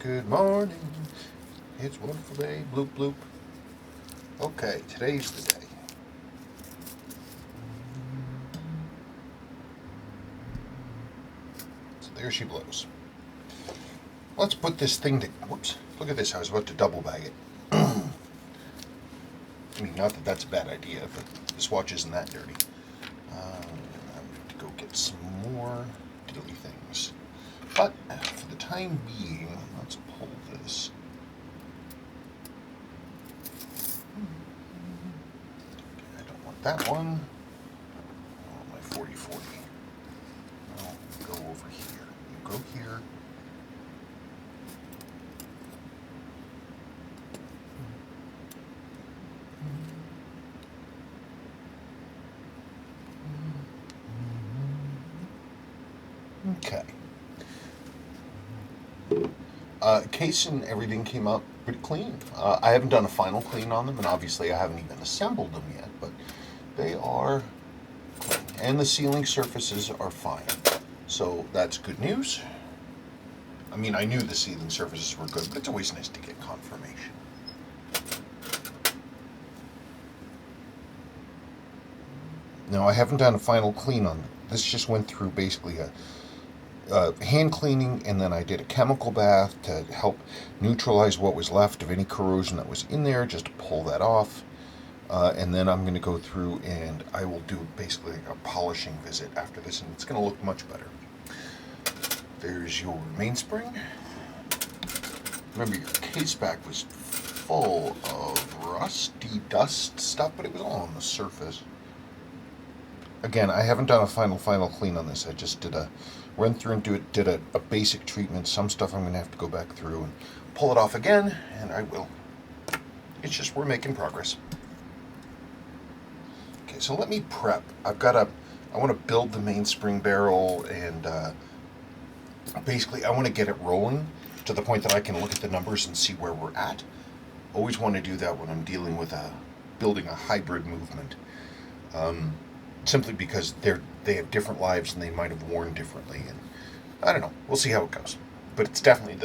Good morning. It's a wonderful day. Bloop, bloop. Okay, today's the day. So there she blows. Let's put this thing to. Whoops. Look at this. I was about to double bag it. I mean, not that that's a bad idea, but this watch isn't that dirty. I'm going to go get some more diddly things. But for the time being, let's pull this. I don't want that one. I want my 4040. I'll go over here. You go here. Okay. Case and everything came out pretty clean. I haven't done a final clean on them, and obviously I haven't even assembled them yet, but they are clean. And the sealing surfaces are fine. So that's good news. I mean, I knew the sealing surfaces were good, but it's always nice to get confirmation. Now, I haven't done a final clean on them. This just went through basically a hand cleaning, and then I did a chemical bath to help neutralize what was left of any corrosion that was in there, just to pull that off. And then I'm going to go through and I will do basically a polishing visit after this, and it's going to look much better. There's your mainspring. Remember, your case back was full of rusty dust stuff, but it was all on the surface. Again, I haven't done a final clean on this. I just did a run through and did a basic treatment. Some stuff I'm going to have to go back through and pull it off again, and I will. It's just we're making progress. Okay, so let me prep. I want to build the mainspring barrel, and basically I want to get it rolling to the point that I can look at the numbers and see where we're at. Always want to do that when I'm dealing with building a hybrid movement. Simply because they have different lives and they might have worn differently, and I don't know. We'll see how it goes. But it's definitely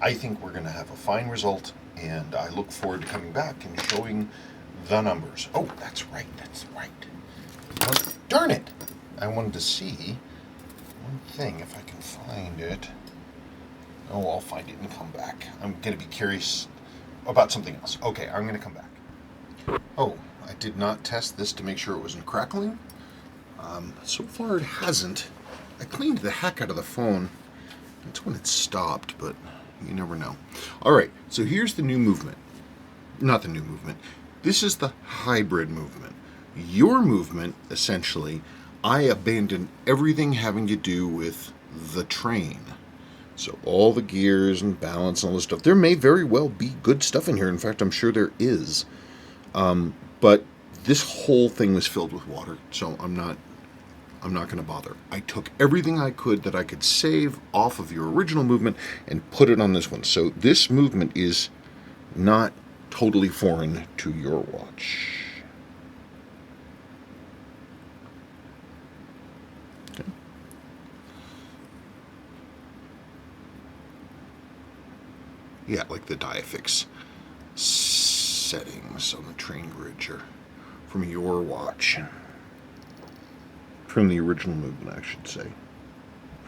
I think we're going to have a fine result, and I look forward to coming back and showing the numbers. Oh, that's right. Oh, darn it! I wanted to see one thing, if I can find it. Oh, I'll find it and come back. I'm going to be curious about something else. Okay, I'm going to come back. Oh, I did not test this to make sure it wasn't crackling. So far it hasn't. I cleaned the heck out of the phone. That's when it stopped, but you never know. Alright, so here's the new movement. Not the new movement. This is the hybrid movement. Your movement, essentially, I abandoned everything having to do with the train. So all the gears and balance and all this stuff. There may very well be good stuff in here. In fact, I'm sure there is. But this whole thing was filled with water, so I'm not going to bother. I took everything I could that I could save off of your original movement and put it on this one. So this movement is not totally foreign to your watch. Okay. Yeah, like the Diafix settings on the train bridge are from your watch. From the original movement, I should say.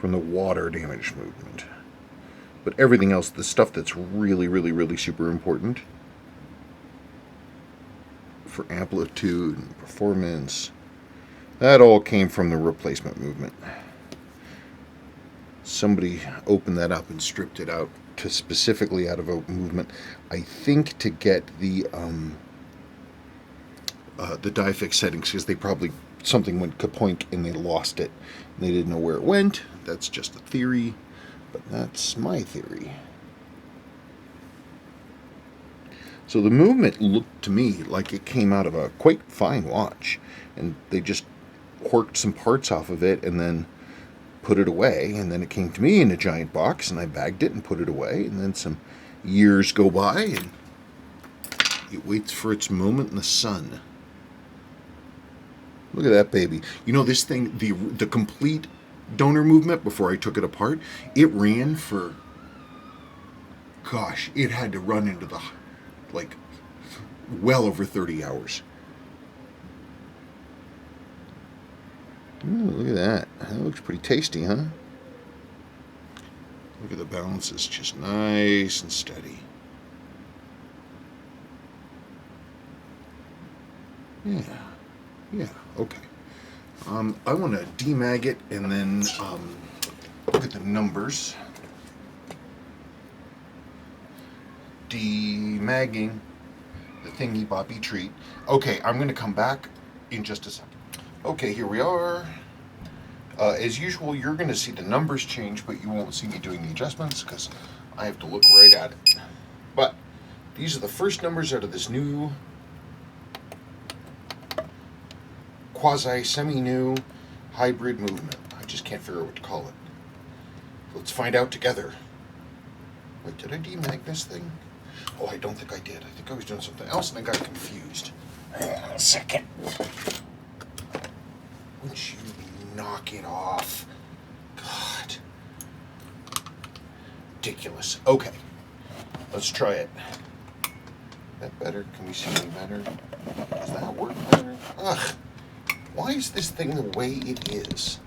From the water damage movement. But everything else, the stuff that's really, really, really super important for amplitude and performance, that all came from the replacement movement. Somebody opened that up and stripped it out to specifically out of a movement, I think, to get the Diafix settings, because they probably something went kapoink and they lost it. They didn't know where it went. That's just a theory, but that's my theory. So the movement looked to me like it came out of a quite fine watch, and they just worked some parts off of it and then put it away, and then it came to me in a giant box, and I bagged it and put it away, and then some years go by, and it waits for its moment in the sun. Look at that baby. You know, this thing, the complete donor movement, before I took it apart, it ran for gosh, it had to run into the, like, well over 30 hours. Ooh, look at that. That looks pretty tasty, huh? Look at the balances, just nice and steady. Yeah, yeah, okay. I want to demag it and then look at the numbers. Demagging the thingy boppy treat. Okay, I'm going to come back in just a second. Okay, here we are. As usual, you're going to see the numbers change, but you won't see me doing the adjustments because I have to look right at it. But these are the first numbers out of this new quasi-semi-new hybrid movement. I just can't figure out what to call it. Let's find out together. Wait, did I demag this thing? Oh, I don't think I did. I think I was doing something else and I got confused. Hang on a second. Would you knock it off? God. Ridiculous. Okay. Let's try it. That better? Can we see any better? Does that work better? Ugh. Why is this thing the way it is?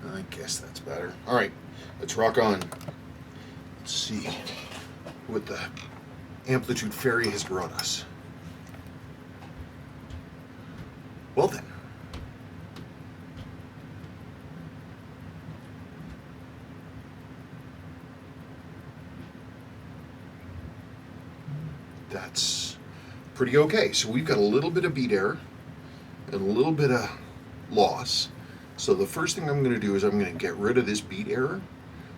I guess that's better. All right, let's rock on. Let's see what the Amplitude Fairy has brought us. Well then. That's pretty okay. So we've got a little bit of beat error and a little bit of loss. So the first thing I'm going to do is I'm going to get rid of this beat error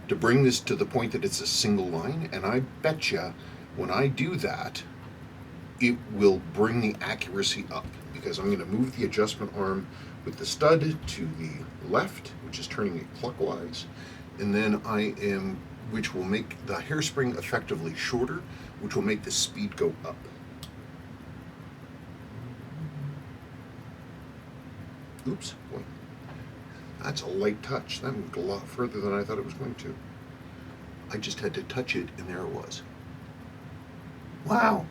to bring this to the point that it's a single line. And I betcha when I do that, it will bring the accuracy up because I'm going to move the adjustment arm with the stud to the left, which is turning it clockwise. And then which will make the hairspring effectively shorter, which will make the speed go up. Oops, boy. That's a light touch. That moved a lot further than I thought it was going to. I just had to touch it, and there it was. Wow.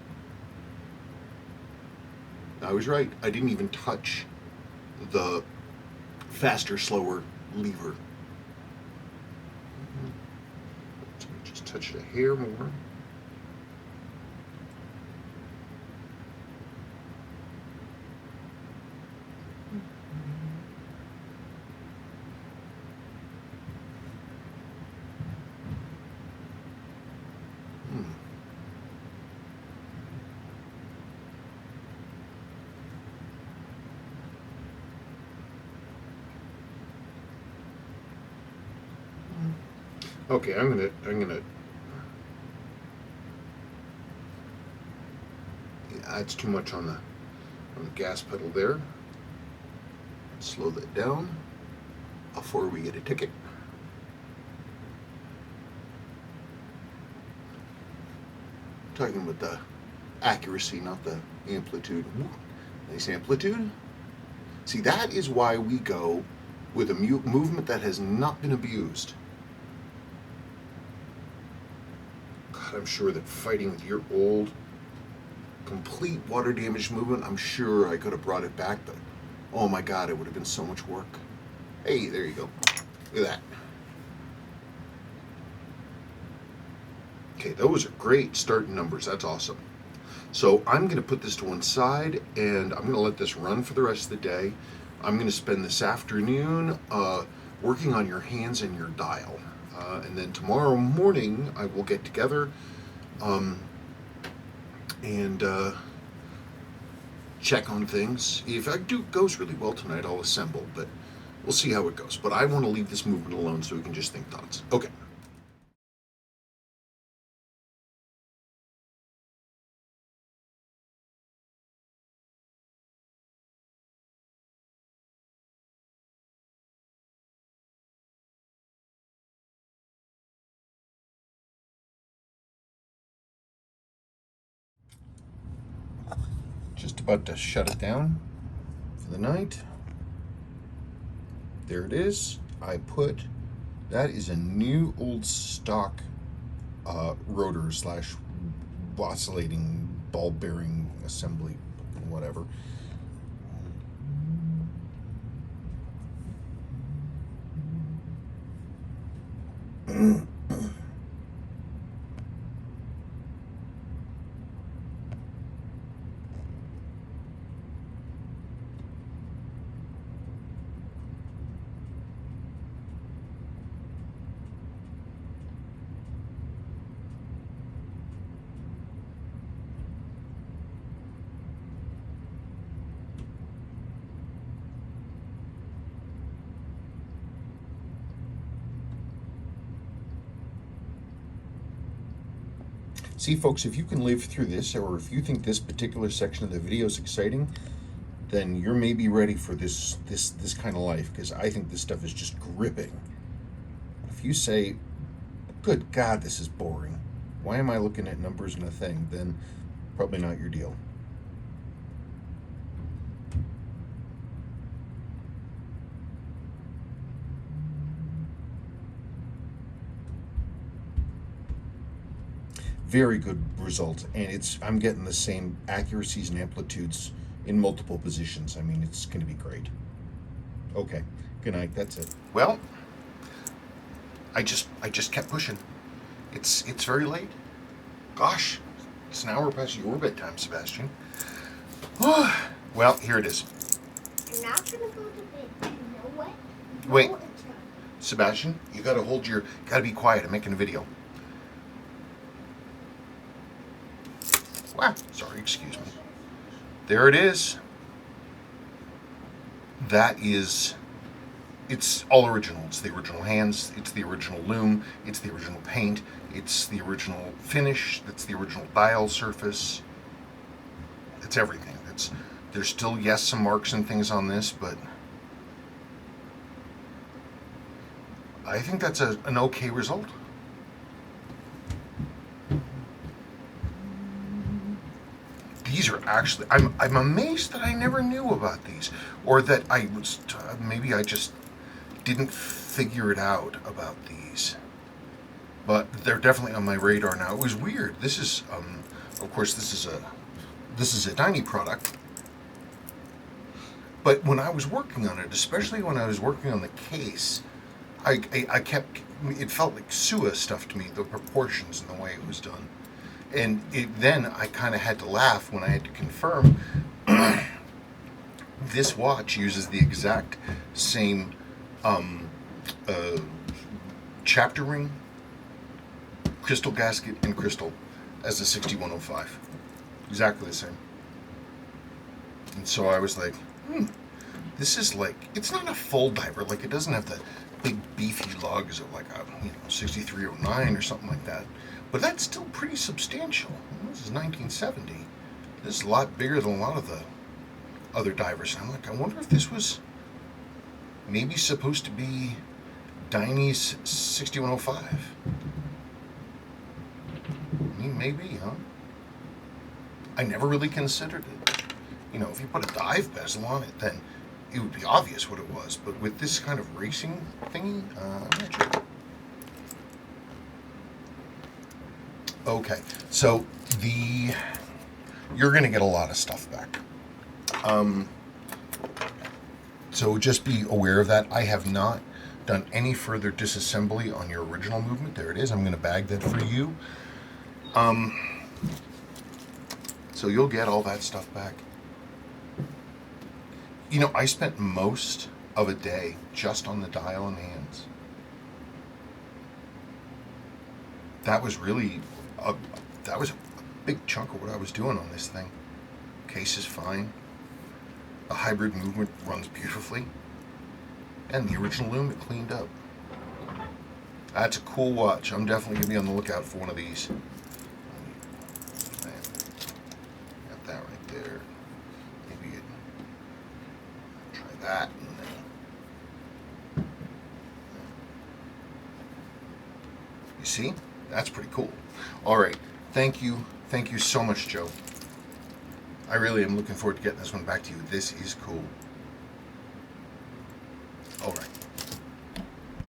I was right. I didn't even touch the faster, slower lever. So just touch it a hair more. Okay, I'm gonna yeah, that's too much on the gas pedal there. Slow that down before we get a ticket. Talking about the accuracy, not the amplitude. Ooh, nice amplitude. See, that is why we go with a movement that has not been abused. God, I'm sure that fighting with your old, complete water damage movement, I'm sure I could have brought it back, but oh my God, it would have been so much work. Hey, there you go. Look at that. Okay, those are great starting numbers. That's awesome. So I'm going to put this to one side, and I'm going to let this run for the rest of the day. I'm going to spend this afternoon working on your hands and your dial. And then tomorrow morning, I will get together and check on things. If it goes really well tonight, I'll assemble, but we'll see how it goes. But I want to leave this movement alone so we can just think thoughts. Okay. Just about to shut it down for the night. There it is. That is a new old stock rotor slash oscillating ball bearing assembly, whatever. See, folks, if you can live through this, or if you think this particular section of the video is exciting, then you're maybe ready for this kind of life, because I think this stuff is just gripping. If you say, good God, this is boring, why am I looking at numbers and a thing, then probably not your deal. Very good result, and I'm getting the same accuracies and amplitudes in multiple positions. I mean, it's going to be great. Okay, good night. That's it. Well, I just kept pushing. It's very late. Gosh, it's an hour past your bedtime, Sebastian. Well, here it is. I'm not gonna go to bed. You know what? Wait. No, it's not. Sebastian, you gotta be quiet. I'm making a video. Wow, sorry, excuse me. There it is. It's all original. It's the original hands, it's the original loom, it's the original paint, it's the original finish, it's the original dial surface. It's everything. There's still, yes, some marks and things on this, but I think that's an okay result. These are actually, I'm amazed that I never knew about these, or that maybe I just didn't figure it out about these. But they're definitely on my radar now. It was weird. This is, of course, this is a Dyni product. But when I was working on it, especially when I was working on the case, I kept, it felt like Sua stuff to me, the proportions and the way it was done. And then I kind of had to laugh when I had to confirm this watch uses the exact same chapter ring, crystal gasket, and crystal as the 6105. Exactly the same. And so I was like, this is like, it's not a full diver. Like, it doesn't have the big beefy lugs of like a 6309 or something like that. But that's still pretty substantial. This is 1970. This is a lot bigger than a lot of the other divers. And I'm like, I wonder if this was maybe supposed to be Dyni's 6105. I mean, maybe, huh? I never really considered it. If you put a dive bezel on it, then it would be obvious what it was. But with this kind of racing thingy, I'm not sure. Okay, so you're going to get a lot of stuff back. So just be aware of that. I have not done any further disassembly on your original movement. There it is. I'm going to bag that for you. So you'll get all that stuff back. I spent most of a day just on the dial and hands. That was really a big chunk of what I was doing on this thing. Case is fine. The hybrid movement runs beautifully. And the original loom, it cleaned up. That's a cool watch. I'm definitely going to be on the lookout for one of these. Got that right there. Maybe try that. You see? That's pretty cool. All right. Thank you. Thank you so much, Joe. I really am looking forward to getting this one back to you. This is cool.